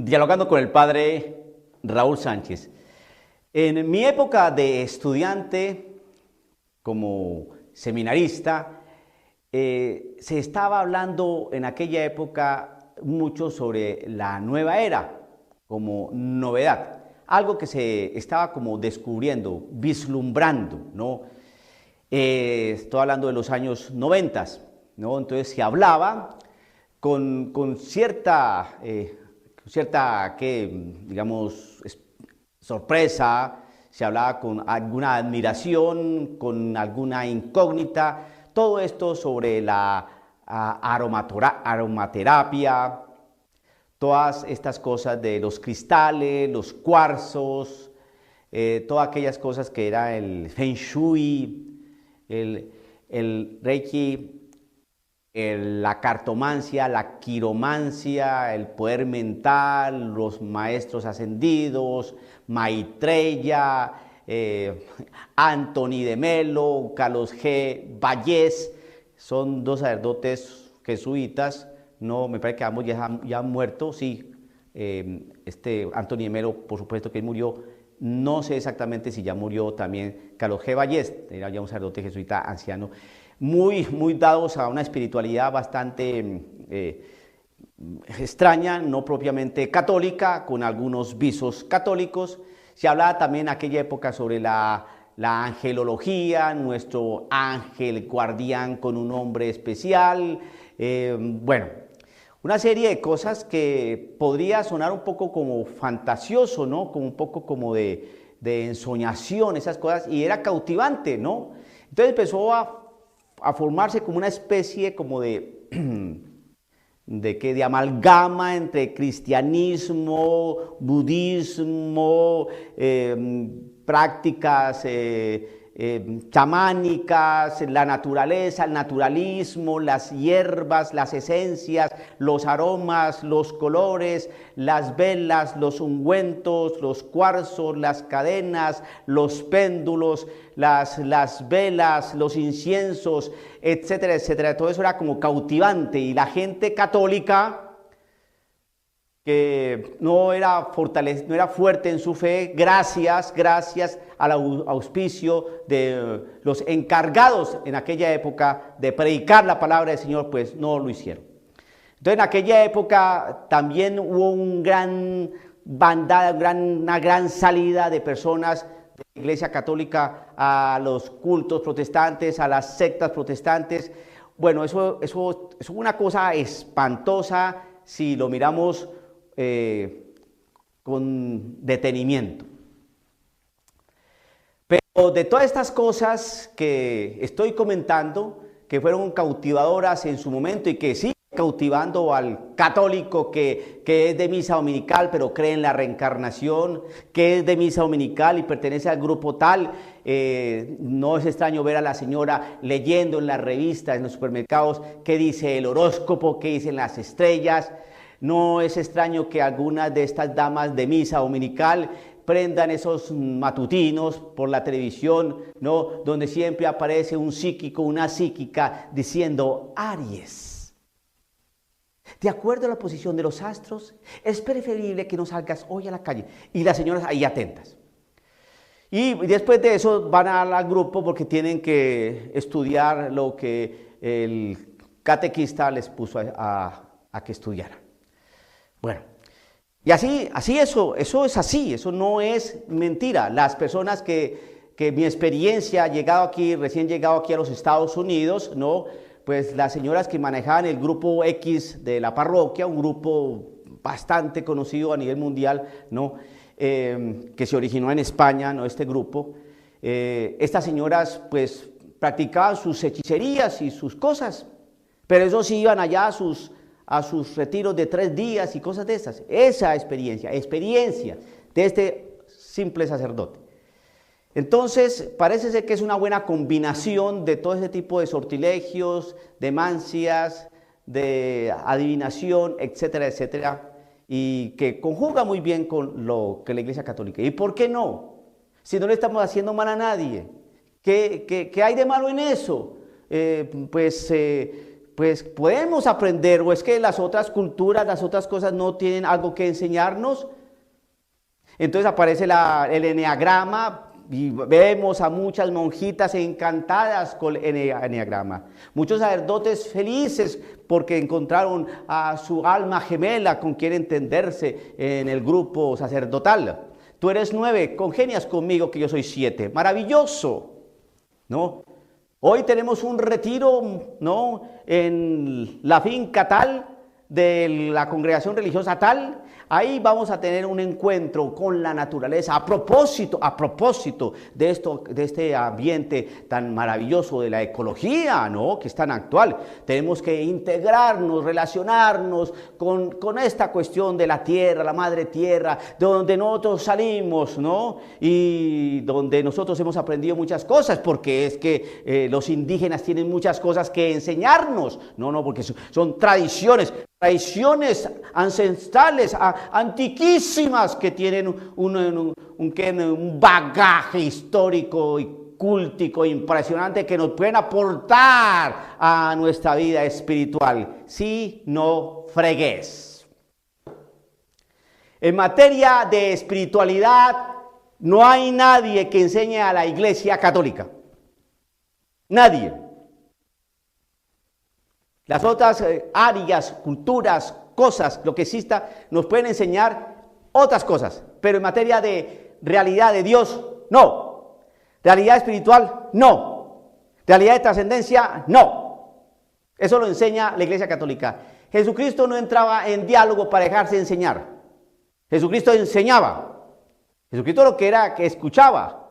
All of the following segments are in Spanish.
Dialogando con el padre Raúl Sánchez. En mi época de estudiante, como seminarista, se estaba hablando en aquella época mucho sobre la nueva era, como novedad, algo que se estaba como descubriendo, vislumbrando, ¿no? Estoy hablando de los años 90, ¿no? Entonces se hablaba con cierta digamos, sorpresa, se hablaba con alguna admiración, con alguna incógnita, todo esto sobre la aromaterapia, todas estas cosas de los cristales, los cuarzos, todas aquellas cosas que era el Feng Shui, el Reiki, la cartomancia, la quiromancia, el poder mental, los maestros ascendidos, Maitreya, Anthony de Melo, Carlos G. Vallés, son dos sacerdotes jesuitas, no, me parece que ambos ya han muerto, sí, Anthony de Melo, por supuesto que él murió, no sé exactamente si ya murió también Carlos G. Vallés, era ya un sacerdote jesuita anciano, muy dados a una espiritualidad bastante extraña, no propiamente católica, con algunos visos católicos. Se hablaba también en aquella época sobre la angelología, nuestro ángel guardián con un nombre especial, bueno, una serie de cosas que podría sonar un poco como fantasioso, ¿no? Como un poco como de ensoñación, esas cosas, y era cautivante, ¿no? Entonces empezó a formarse como una especie como de amalgama entre cristianismo, budismo, prácticas chamánicas, la naturaleza, el naturalismo, las hierbas, las esencias, los aromas, los colores, las velas, los ungüentos, los cuarzos, las cadenas, los péndulos, las velas, los inciensos, etcétera, etcétera. Todo eso era como cautivante y la gente católica que no era fuerte en su fe, gracias al auspicio de los encargados en aquella época de predicar la palabra del Señor, pues no lo hicieron. Entonces en aquella época también hubo una gran salida de personas de la Iglesia Católica a los cultos protestantes, a las sectas protestantes. Bueno, eso es una cosa espantosa si lo miramos con detenimiento. Pero de todas estas cosas que estoy comentando, que fueron cautivadoras en su momento y que siguen cautivando al católico que es de misa dominical pero cree en la reencarnación, que es de misa dominical y pertenece al grupo tal, no es extraño ver a la señora leyendo en las revistas, en los supermercados, qué dice el horóscopo, qué dicen las estrellas. No es extraño que algunas de estas damas de misa dominical prendan esos matutinos por la televisión, ¿no? Donde siempre aparece un psíquico, una psíquica diciendo: Aries, de acuerdo a la posición de los astros, es preferible que no salgas hoy a la calle. Y las señoras ahí atentas. Y después de eso van al grupo porque tienen que estudiar lo que el catequista les puso a que estudiaran. Bueno, y así eso es así, eso no es mentira. Las personas que mi experiencia, recién llegado aquí a los Estados Unidos, ¿no? Pues las señoras que manejaban el grupo X de la parroquia, un grupo bastante conocido a nivel mundial, ¿no? Que se originó en España, ¿no? Este grupo, estas señoras pues practicaban sus hechicerías y sus cosas, pero eso sí iban allá a sus retiros de 3 días y cosas de esas. Esa experiencia de este simple sacerdote. Entonces, parece ser que es una buena combinación de todo ese tipo de sortilegios, de mancias, de adivinación, etcétera, etcétera, y que conjuga muy bien con lo que la Iglesia Católica. ¿Y por qué no? Si no le estamos haciendo mal a nadie. ¿Qué hay de malo en eso? pues podemos aprender, o es que las otras culturas, las otras cosas no tienen algo que enseñarnos. Entonces aparece el eneagrama y vemos a muchas monjitas encantadas con el eneagrama. Muchos sacerdotes felices porque encontraron a su alma gemela con quien entenderse en el grupo sacerdotal. Tú eres 9, congenias conmigo que yo soy 7. Maravilloso, ¿no? Hoy tenemos un retiro, ¿no?, en la finca tal, de la congregación religiosa tal. Ahí vamos a tener un encuentro con la naturaleza a propósito de este ambiente tan maravilloso de la ecología, ¿no?, que es tan actual. Tenemos que integrarnos, relacionarnos con esta cuestión de la tierra, la madre tierra, de donde nosotros salimos, ¿no?, y donde nosotros hemos aprendido muchas cosas, porque es que los indígenas tienen muchas cosas que enseñarnos. No, porque son tradiciones ancestrales, antiquísimas, que tienen un bagaje histórico y cultico impresionante que nos pueden aportar a nuestra vida espiritual. Si no fregues. En materia de espiritualidad, no hay nadie que enseñe a la Iglesia Católica. Nadie. Las otras áreas, culturas, cosas, lo que exista, nos pueden enseñar otras cosas, pero en materia de realidad de Dios, no. Realidad espiritual, no. Realidad de trascendencia, no. Eso lo enseña la Iglesia Católica. Jesucristo no entraba en diálogo para dejarse enseñar. Jesucristo enseñaba. Jesucristo lo que era que escuchaba,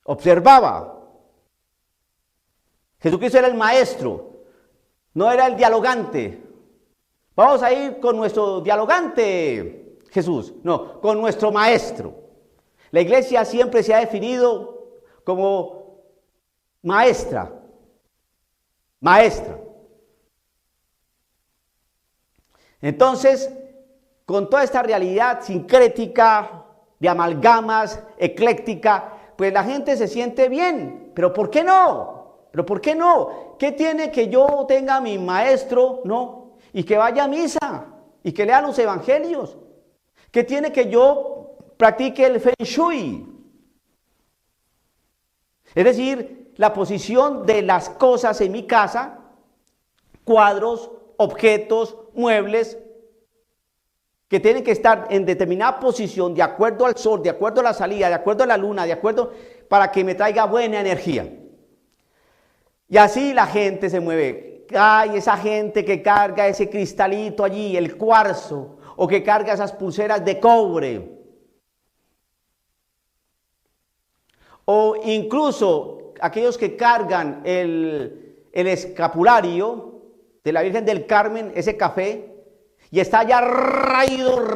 observaba. Jesucristo era el maestro, no era el dialogante. Vamos a ir con nuestro dialogante Jesús, no, con nuestro maestro. La iglesia siempre se ha definido como maestra. Entonces, con toda esta realidad sincrética, de amalgamas, ecléctica, pues la gente se siente bien. ¿Pero por qué no? ¿Qué tiene que yo tenga a mi maestro, no? Y que vaya a misa, y que lea los evangelios. ¿Qué tiene que yo practique el Feng Shui? Es decir, la posición de las cosas en mi casa, cuadros, objetos, muebles, que tienen que estar en determinada posición, de acuerdo al sol, de acuerdo a la salida, de acuerdo a la luna, para que me traiga buena energía. Y así la gente se mueve. Ay, esa gente que carga ese cristalito allí, el cuarzo, o que carga esas pulseras de cobre. O incluso aquellos que cargan el escapulario de la Virgen del Carmen, ese café, y está ya raído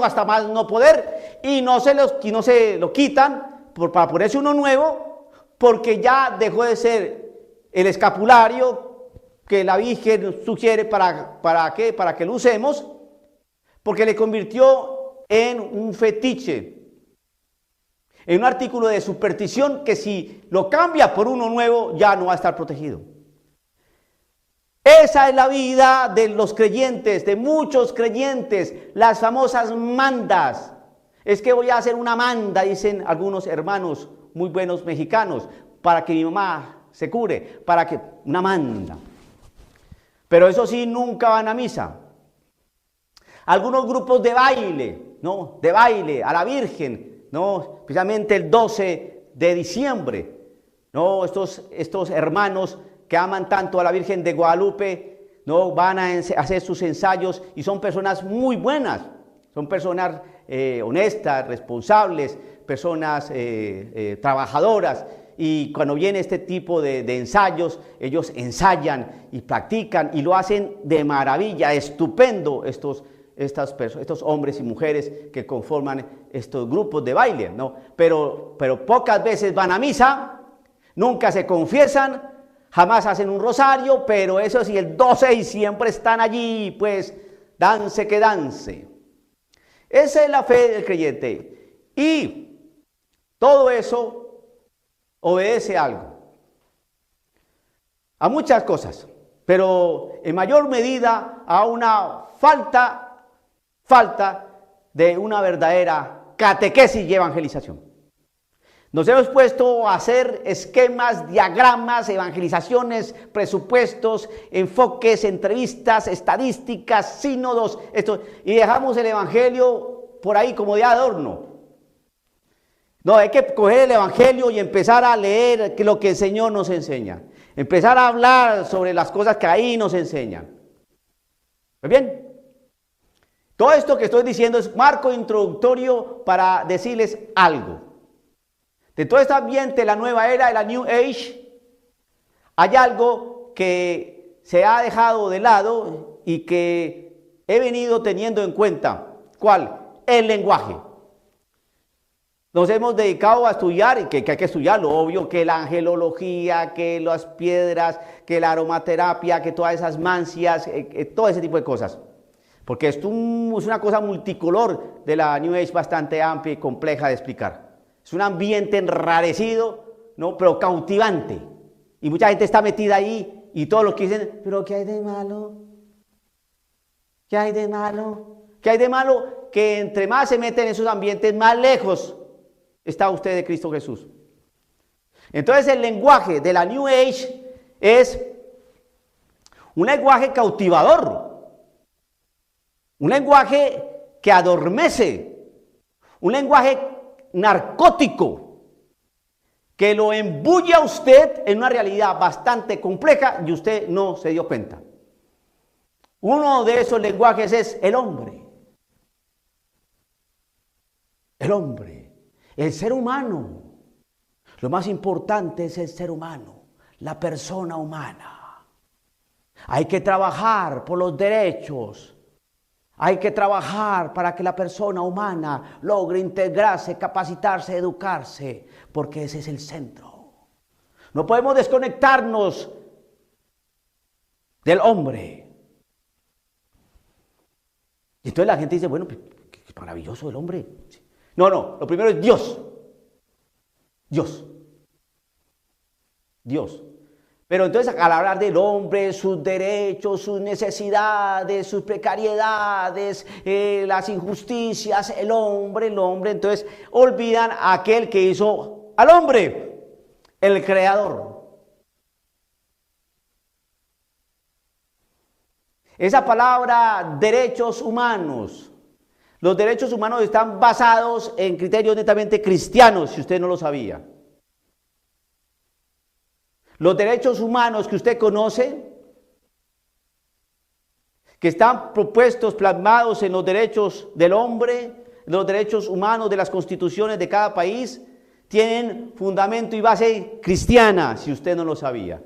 hasta más no poder, y no se lo quitan para ponerse uno nuevo, porque ya dejó de ser el escapulario que la Virgen sugiere para que lo usemos, porque le convirtió en un fetiche, en un artículo de superstición que si lo cambia por uno nuevo ya no va a estar protegido. Esa es la vida de los creyentes, de muchos creyentes, las famosas mandas. Es que voy a hacer una manda, dicen algunos hermanos muy buenos mexicanos, para que mi mamá se cure, una manda. Pero eso sí, nunca van a misa. Algunos grupos de baile, ¿no? De baile a la Virgen, ¿no? Especialmente el 12 de diciembre, ¿no? Estos hermanos que aman tanto a la Virgen de Guadalupe, ¿no? Van a hacer sus ensayos y son personas muy buenas, son personas honestas, responsables, personas trabajadoras, y cuando viene este tipo de ensayos, ellos ensayan y practican y lo hacen de maravilla, estupendo estos hombres y mujeres que conforman estos grupos de baile, ¿no? Pero pocas veces van a misa, nunca se confiesan, jamás hacen un rosario, pero eso sí, el 12 y siempre están allí, pues, dance que dance. Esa es la fe del creyente. Y todo eso obedece a algo. a muchas cosas, pero en mayor medida a una falta de una verdadera catequesis y evangelización. Nos hemos puesto a hacer esquemas, diagramas, evangelizaciones, presupuestos, enfoques, entrevistas, estadísticas, sínodos, y dejamos el evangelio por ahí como de adorno. No, hay que coger el evangelio y empezar a leer lo que el Señor nos enseña. Empezar a hablar sobre las cosas que ahí nos enseñan. ¿Muy bien? Todo esto que estoy diciendo es marco introductorio para decirles algo. De todo este ambiente, la nueva era, de la New Age, hay algo que se ha dejado de lado y que he venido teniendo en cuenta. ¿Cuál? El lenguaje. Nos hemos dedicado a estudiar, y que hay que estudiarlo, obvio, que la angelología, que las piedras, que la aromaterapia, que todas esas mancias, todo ese tipo de cosas. Porque es una cosa multicolor de la New Age bastante amplia y compleja de explicar. Es un ambiente enrarecido, ¿no? Pero cautivante. Y mucha gente está metida ahí y todos los que dicen, pero ¿qué hay de malo? ¿Qué hay de malo? ¿Qué hay de malo? Que entre más se meten en esos ambientes, más lejos está usted de Cristo Jesús. Entonces el lenguaje de la New Age es un lenguaje cautivador, un lenguaje que adormece, un lenguaje narcótico que lo embulle a usted en una realidad bastante compleja y usted no se dio cuenta. Uno de esos lenguajes es el hombre. El hombre, el ser humano. Lo más importante es el ser humano, la persona humana. Hay que trabajar por los derechos. Hay que trabajar para que la persona humana logre integrarse, capacitarse, educarse, porque ese es el centro. No podemos desconectarnos del hombre. Y entonces la gente dice, bueno, qué maravilloso el hombre. No, lo primero es Dios. Dios. Pero entonces al hablar del hombre, sus derechos, sus necesidades, sus precariedades, las injusticias, el hombre, entonces olvidan a aquel que hizo al hombre, el creador. Esa palabra derechos humanos, los derechos humanos están basados en criterios netamente cristianos, si usted no lo sabía. Los derechos humanos que usted conoce, que están propuestos, plasmados en los derechos del hombre, los derechos humanos de las constituciones de cada país, tienen fundamento y base cristiana, si usted no lo sabía.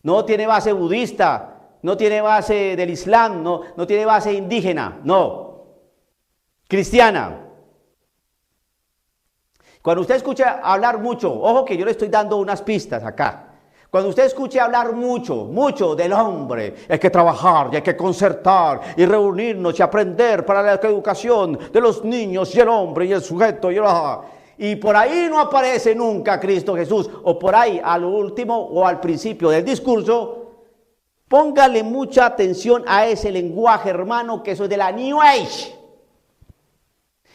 No tiene base budista, no tiene base del Islam, no tiene base indígena, no. Cristiana. Cuando usted escucha hablar mucho, ojo que yo le estoy dando unas pistas acá. Cuando usted escuche hablar mucho del hombre, hay que trabajar y hay que concertar y reunirnos y aprender para la educación de los niños y el hombre y el sujeto y por ahí no aparece nunca Cristo Jesús, o por ahí al último o al principio del discurso, póngale mucha atención a ese lenguaje, hermano, que eso es de la New Age.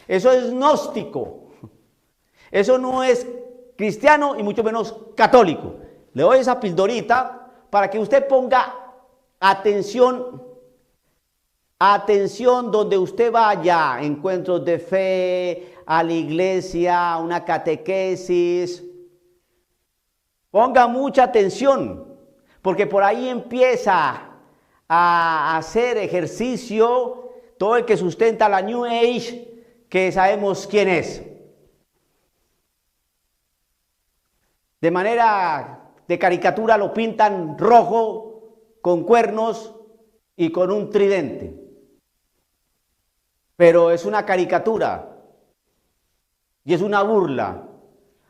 Eso es gnóstico. Eso no es cristiano y mucho menos católico. Le doy esa pildorita para que usted ponga atención donde usted vaya, encuentros de fe, a la iglesia, una catequesis. Ponga mucha atención, porque por ahí empieza a hacer ejercicio todo el que sustenta la New Age, que sabemos quién es. De manera de caricatura lo pintan rojo, con cuernos y con un tridente. Pero es una caricatura y es una burla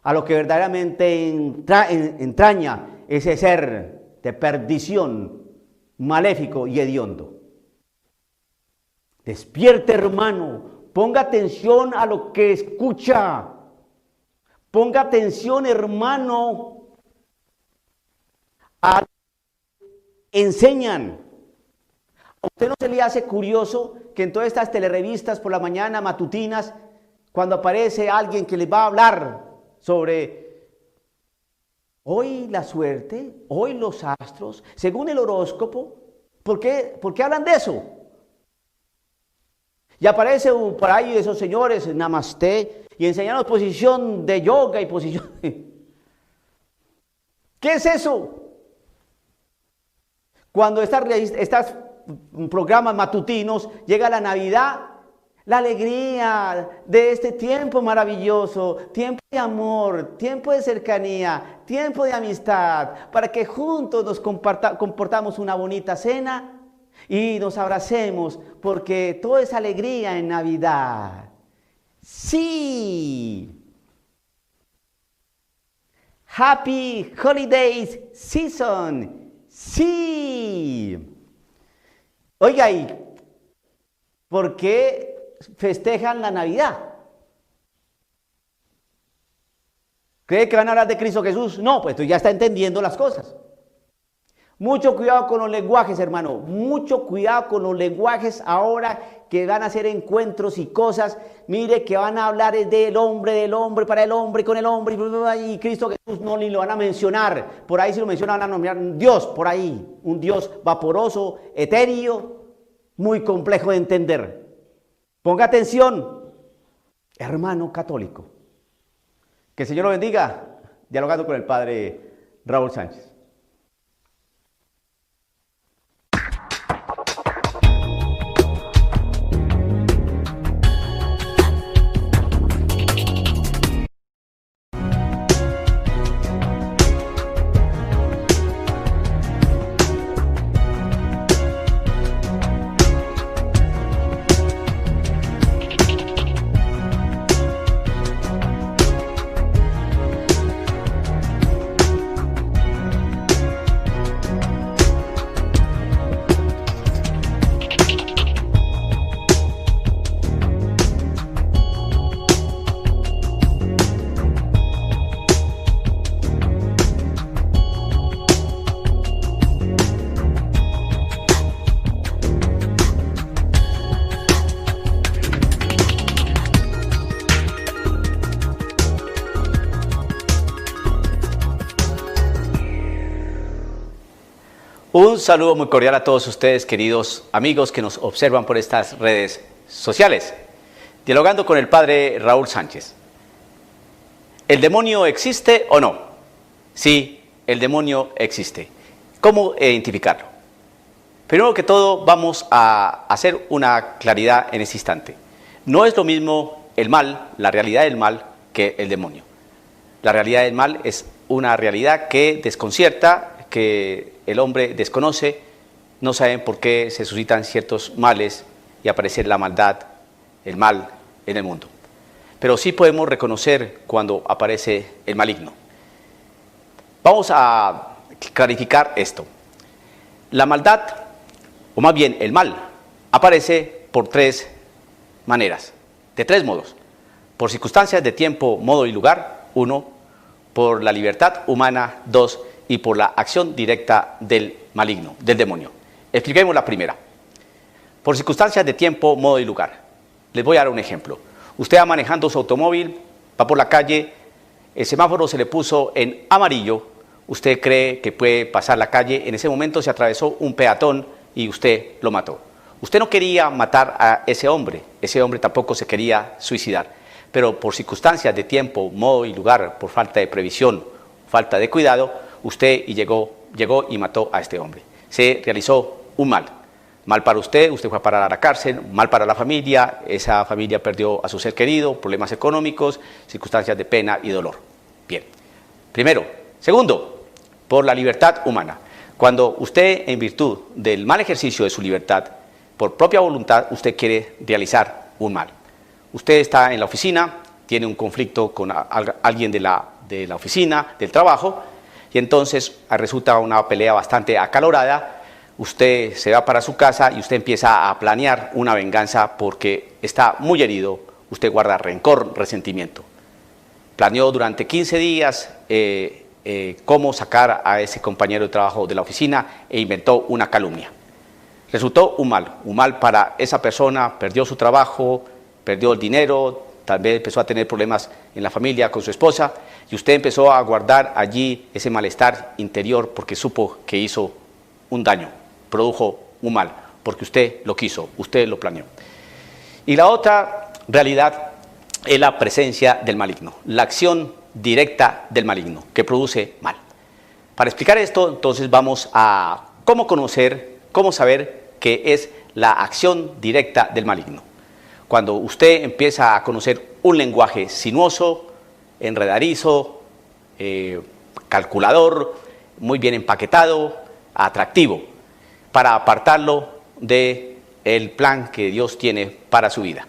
a lo que verdaderamente entraña ese ser de perdición, maléfico y hediondo. Despierte, hermano, ponga atención a lo que escucha. Ponga atención, hermano, a enseñan. ¿A usted no se le hace curioso que en todas estas telerevistas por la mañana, matutinas, cuando aparece alguien que les va a hablar sobre hoy la suerte, hoy los astros, según el horóscopo? ¿Por qué hablan de eso? Y aparece por ahí esos señores, namaste, y enseñando posición de yoga y posición... ¿Qué es eso? Cuando estas programas matutinos llega la Navidad, la alegría de este tiempo maravilloso, tiempo de amor, tiempo de cercanía, tiempo de amistad, para que juntos nos comportamos una bonita cena y nos abracemos, porque toda esa alegría en Navidad. Sí. Happy Holidays Season. Sí. Oiga, ¿y por qué festejan la Navidad? ¿Cree que van a hablar de Cristo Jesús? No, pues tú ya está entendiendo las cosas. Mucho cuidado con los lenguajes, hermano. Mucho cuidado con los lenguajes ahora que van a hacer encuentros y cosas. Mire que van a hablar del hombre, para el hombre, con el hombre. Y Cristo Jesús no ni lo van a mencionar. Por ahí si lo mencionan van a nombrar un Dios por ahí. Un Dios vaporoso, etéreo, muy complejo de entender. Ponga atención, hermano católico. Que el Señor lo bendiga. Dialogando con el Padre Raúl Sánchez. Un saludo muy cordial a todos ustedes, queridos amigos que nos observan por estas redes sociales. Dialogando con el Padre Raúl Sánchez. ¿El demonio existe o no? Sí, el demonio existe. ¿Cómo identificarlo? Primero que todo, vamos a hacer una claridad en este instante. No es lo mismo el mal, la realidad del mal, que el demonio. La realidad del mal es una realidad que desconcierta, que el hombre desconoce, no saben por qué se suscitan ciertos males y aparece la maldad, el mal en el mundo. Pero sí podemos reconocer cuando aparece el maligno. Vamos a clarificar esto. La maldad, o más bien el mal, aparece por tres maneras, de tres modos. Por circunstancias de tiempo, modo y lugar, 1. Por la libertad humana, 2. Y por la acción directa del maligno, del demonio. Expliquemos la primera. Por circunstancias de tiempo, modo y lugar. Les voy a dar un ejemplo. Usted va manejando su automóvil, va por la calle, el semáforo se le puso en amarillo, usted cree que puede pasar la calle, en ese momento se atravesó un peatón y usted lo mató. Usted no quería matar a ese hombre tampoco se quería suicidar, pero por circunstancias de tiempo, modo y lugar, por falta de previsión, falta de cuidado, usted llegó y mató a este hombre. Se realizó un mal. Mal para usted fue a parar a la cárcel, mal para la familia, esa familia perdió a su ser querido, problemas económicos, circunstancias de pena y dolor. Bien, primero. Segundo, por la libertad humana. Cuando usted, en virtud del mal ejercicio de su libertad, por propia voluntad, usted quiere realizar un mal. Usted está en la oficina, tiene un conflicto con alguien de la oficina, del trabajo, y entonces resulta una pelea bastante acalorada, usted se va para su casa y usted empieza a planear una venganza porque está muy herido, usted guarda rencor, resentimiento. Planeó durante 15 días cómo sacar a ese compañero de trabajo de la oficina e inventó una calumnia. Resultó un mal para esa persona, perdió su trabajo, perdió el dinero, tal vez empezó a tener problemas en la familia con su esposa y usted empezó a guardar allí ese malestar interior porque supo que hizo un daño, produjo un mal, porque usted lo quiso, usted lo planeó. Y la otra realidad es la presencia del maligno, la acción directa del maligno que produce mal. Para explicar esto, entonces vamos a cómo conocer, cómo saber qué es la acción directa del maligno. Cuando usted empieza a conocer un lenguaje sinuoso, enredadizo, calculador, muy bien empaquetado, atractivo, para apartarlo del plan que Dios tiene para su vida.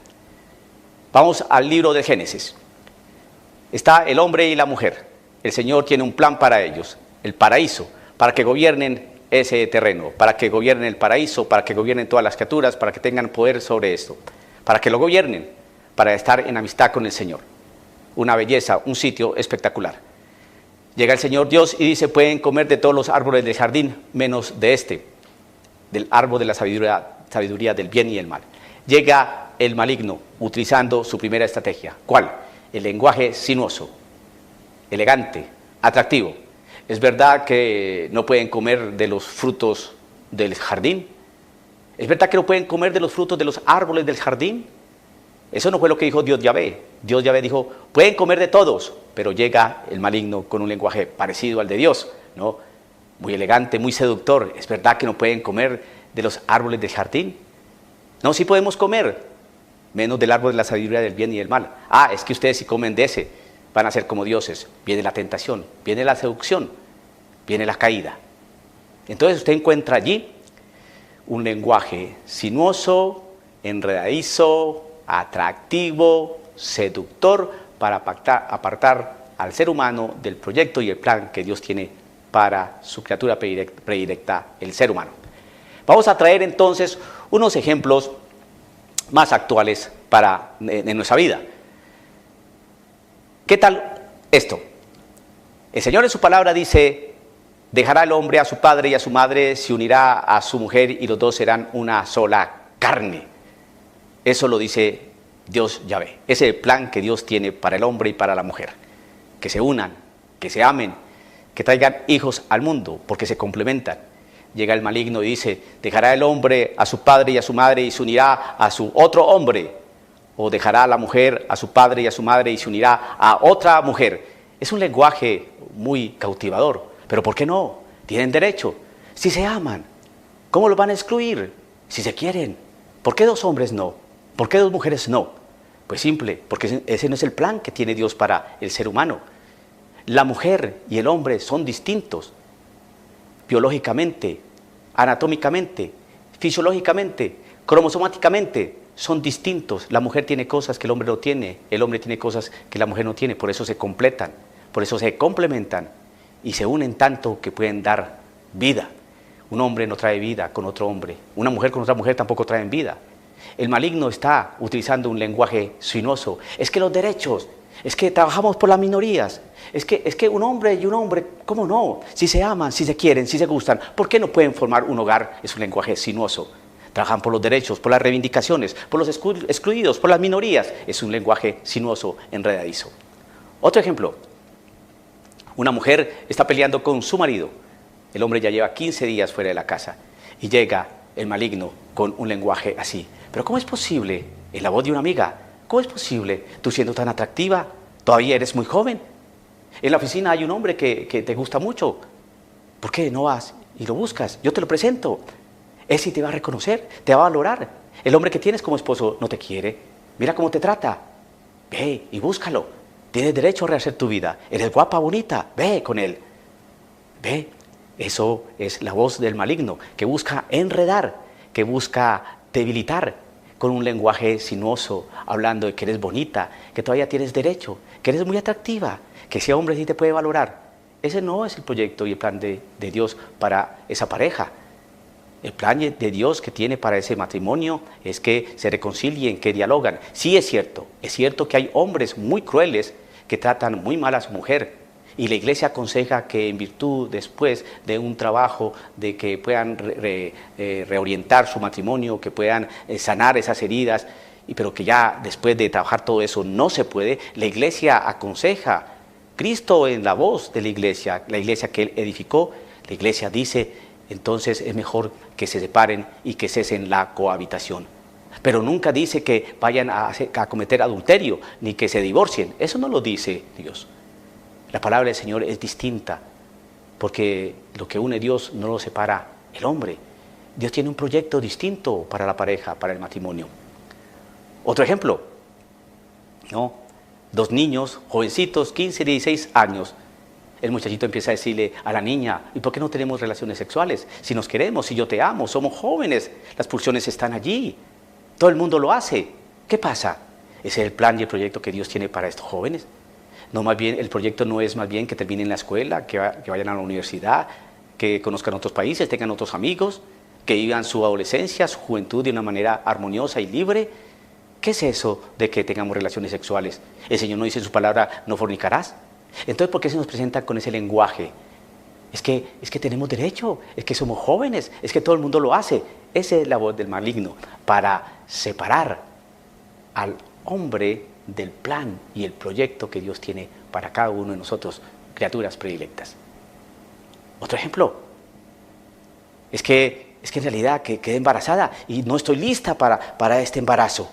Vamos al libro de Génesis. Está el hombre y la mujer. El Señor tiene un plan para ellos, el paraíso, para que gobiernen ese terreno, para que gobiernen el paraíso, para que gobiernen todas las criaturas, para que tengan poder sobre esto, para que lo gobiernen, para estar en amistad con el Señor. Una belleza, un sitio espectacular. Llega el Señor Dios y dice, pueden comer de todos los árboles del jardín, menos de este, del árbol de la sabiduría del bien y el mal. Llega el maligno utilizando su primera estrategia. ¿Cuál? El lenguaje sinuoso, elegante, atractivo. ¿Es verdad que no pueden comer de los frutos del jardín? ¿Es verdad que no pueden comer de los frutos de los árboles del jardín? Eso no fue lo que dijo Dios Yahvé. Dios Yahvé dijo, pueden comer de todos, pero llega el maligno con un lenguaje parecido al de Dios, ¿no? Muy elegante, muy seductor. ¿Es verdad que no pueden comer de los árboles del jardín? No, sí podemos comer, menos del árbol de la sabiduría del bien y del mal. Ah, es que ustedes si comen de ese, van a ser como dioses. Viene la tentación, viene la seducción, viene la caída. Entonces usted encuentra allí un lenguaje sinuoso, enredadizo, atractivo, seductor, para apartar al ser humano del proyecto y el plan que Dios tiene para su criatura predilecta, el ser humano. Vamos a traer entonces unos ejemplos más actuales en nuestra vida. ¿Qué tal esto? El Señor en su palabra dice, dejará el hombre a su padre y a su madre, se unirá a su mujer y los dos serán una sola carne. Eso lo dice Dios Yahvé. Ese es el plan que Dios tiene para el hombre y para la mujer. Que se unan, que se amen, que traigan hijos al mundo, porque se complementan. Llega el maligno y dice, dejará el hombre a su padre y a su madre y se unirá a su otro hombre. O dejará a la mujer a su padre y a su madre y se unirá a otra mujer. Es un lenguaje muy cautivador. Pero ¿por qué no? Tienen derecho. Si se aman, ¿cómo los van a excluir? Si se quieren. ¿Por qué dos hombres no? ¿Por qué dos mujeres no? Pues simple, porque ese no es el plan que tiene Dios para el ser humano. La mujer y el hombre son distintos. Biológicamente, anatómicamente, fisiológicamente, cromosomáticamente, son distintos. La mujer tiene cosas que el hombre no tiene, el hombre tiene cosas que la mujer no tiene, por eso se completan, por eso se complementan y se unen tanto que pueden dar vida. Un hombre no trae vida con otro hombre, una mujer con otra mujer tampoco traen vida. El maligno está utilizando un lenguaje sinuoso. Es que los derechos, es que trabajamos por las minorías, es que un hombre y un hombre, ¿cómo no? Si se aman, si se quieren, si se gustan, ¿por qué no pueden formar un hogar? Es un lenguaje sinuoso. Trabajan por los derechos, por las reivindicaciones, por los excluidos, por las minorías. Es un lenguaje sinuoso, enredadizo. Otro ejemplo. Una mujer está peleando con su marido. El hombre ya lleva 15 días fuera de la casa y llega el maligno con un lenguaje así. ¿Pero cómo es posible? Es la voz de una amiga. ¿Cómo es posible? Tú siendo tan atractiva, todavía eres muy joven. En la oficina hay un hombre que te gusta mucho. ¿Por qué no vas y lo buscas? Yo te lo presento. Él sí te va a reconocer, te va a valorar. El hombre que tienes como esposo no te quiere. Mira cómo te trata. Ve y búscalo. Tienes derecho a rehacer tu vida. Eres guapa, bonita. Ve con él. Ve. Eso es la voz del maligno, que busca enredar, que busca debilitar con un lenguaje sinuoso, hablando de que eres bonita, que todavía tienes derecho, que eres muy atractiva, que ese hombre sí te puede valorar. Ese no es el proyecto y el plan de Dios para esa pareja. El plan de Dios que tiene para ese matrimonio es que se reconcilien, que dialogan. Sí es cierto que hay hombres muy crueles que tratan muy mal a su mujer Y la iglesia aconseja que en virtud, después de un trabajo, de que puedan reorientar su matrimonio, que puedan sanar esas heridas, pero que ya después de trabajar todo eso no se puede, la iglesia aconseja, Cristo en la voz de la iglesia que Él edificó, la iglesia dice, entonces es mejor que se separen y que cesen la cohabitación. Pero nunca dice que vayan a cometer adulterio, ni que se divorcien. Eso no lo dice Dios. La palabra del Señor es distinta, porque lo que une Dios no lo separa el hombre. Dios tiene un proyecto distinto para la pareja, para el matrimonio. Otro ejemplo, ¿no? 2 niños, jovencitos, 15, 16 años. El muchachito empieza a decirle a la niña, ¿y por qué no tenemos relaciones sexuales? Si nos queremos, si yo te amo, somos jóvenes, las pulsiones están allí. Todo el mundo lo hace. ¿Qué pasa? ¿Ese es el plan y el proyecto que Dios tiene para estos jóvenes? No, más bien, el proyecto no es más bien que terminen en la escuela, que vayan a la universidad, que conozcan otros países, tengan otros amigos, que vivan su adolescencia, su juventud de una manera armoniosa y libre. ¿Qué es eso de que tengamos relaciones sexuales? El Señor no dice en su palabra, no fornicarás. Entonces, ¿por qué se nos presenta con ese lenguaje? Es que tenemos derecho, es que somos jóvenes, es que todo el mundo lo hace. Esa es la voz del maligno, para separar al hombre del plan y el proyecto que Dios tiene para cada uno de nosotros, criaturas predilectas. Otro ejemplo, es que en realidad quedé embarazada y no estoy lista para este embarazo.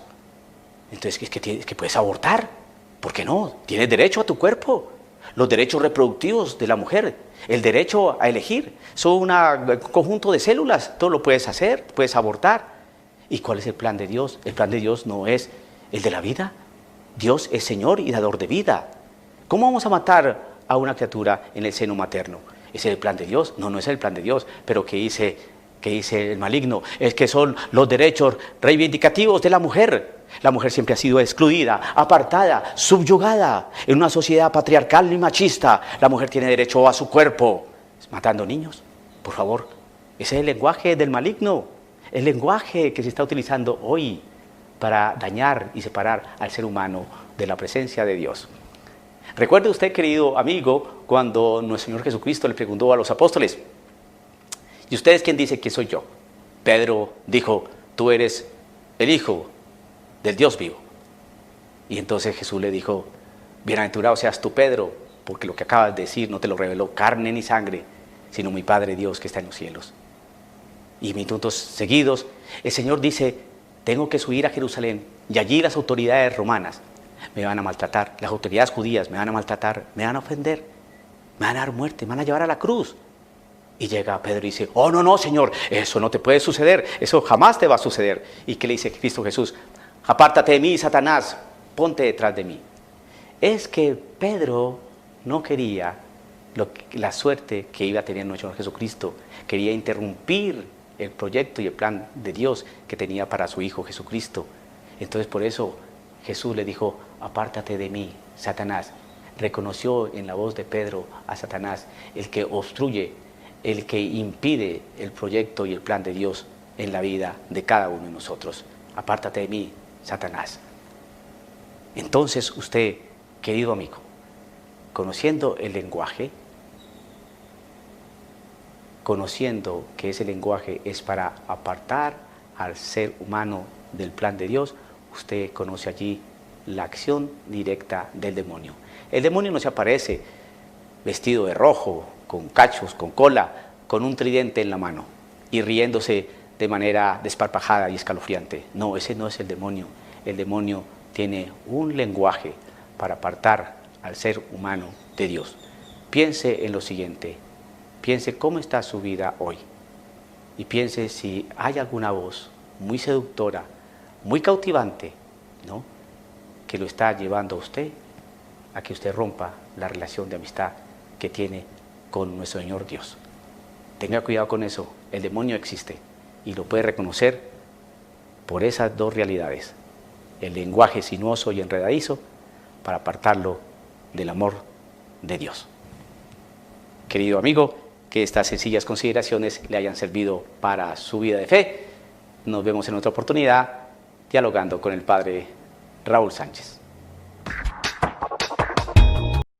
Entonces, es que puedes abortar. ¿Por qué no? Tienes derecho a tu cuerpo. Los derechos reproductivos de la mujer, el derecho a elegir, son un conjunto de células, todo lo puedes hacer, puedes abortar. ¿Y cuál es el plan de Dios? El plan de Dios no es el de la vida. Dios es Señor y dador de vida. ¿Cómo vamos a matar a una criatura en el seno materno? ¿Es el plan de Dios? No, no es el plan de Dios, pero ¿qué dice el maligno? Es que son los derechos reivindicativos de la mujer. La mujer siempre ha sido excluida, apartada, subyugada. En una sociedad patriarcal y machista, la mujer tiene derecho a su cuerpo. ¿Matando niños? Por favor, ese es el lenguaje del maligno. El lenguaje que se está utilizando hoy para dañar y separar al ser humano de la presencia de Dios. Recuerde usted, querido amigo, cuando nuestro Señor Jesucristo le preguntó a los apóstoles, ¿y ustedes quién dice que soy yo? Pedro dijo, tú eres el Hijo del Dios vivo. Y entonces Jesús le dijo, bienaventurado seas tú, Pedro, porque lo que acabas de decir no te lo reveló carne ni sangre, sino mi Padre Dios que está en los cielos. Y minutos seguidos, el Señor dice, tengo que subir a Jerusalén, y allí las autoridades romanas me van a maltratar, las autoridades judías me van a maltratar, me van a ofender, me van a dar muerte, me van a llevar a la cruz. Y llega Pedro y dice, oh no, Señor, eso no te puede suceder, eso jamás te va a suceder. ¿Y qué le dice Cristo Jesús? Apártate de mí, Satanás, ponte detrás de mí. Es que Pedro no quería la suerte que iba a tener nuestro Señor Jesucristo. Quería interrumpir el proyecto y el plan de Dios que tenía para su Hijo Jesucristo. Entonces por eso Jesús le dijo, apártate de mí, Satanás. Reconoció en la voz de Pedro a Satanás, el que obstruye, el que impide el proyecto y el plan de Dios en la vida de cada uno de nosotros. Apártate de mí, Satanás. Entonces usted, querido amigo, conociendo el lenguaje, conociendo que ese lenguaje es para apartar al ser humano del plan de Dios, usted conoce allí la acción directa del demonio. El demonio no se aparece vestido de rojo, con cachos, con cola, con un tridente en la mano y riéndose de manera desparpajada y escalofriante. No, ese no es el demonio. El demonio tiene un lenguaje para apartar al ser humano de Dios. Piense en lo siguiente, piense cómo está su vida hoy y piense si hay alguna voz muy seductora, muy cautivante, ¿no?, que lo está llevando a usted a que usted rompa la relación de amistad que tiene con nuestro Señor Dios. Tenga cuidado con eso, el demonio existe y lo puede reconocer por esas dos realidades, el lenguaje sinuoso y enredadizo para apartarlo del amor de Dios. Querido amigo, que estas sencillas consideraciones le hayan servido para su vida de fe. Nos vemos en otra oportunidad dialogando con el Padre Raúl Sánchez.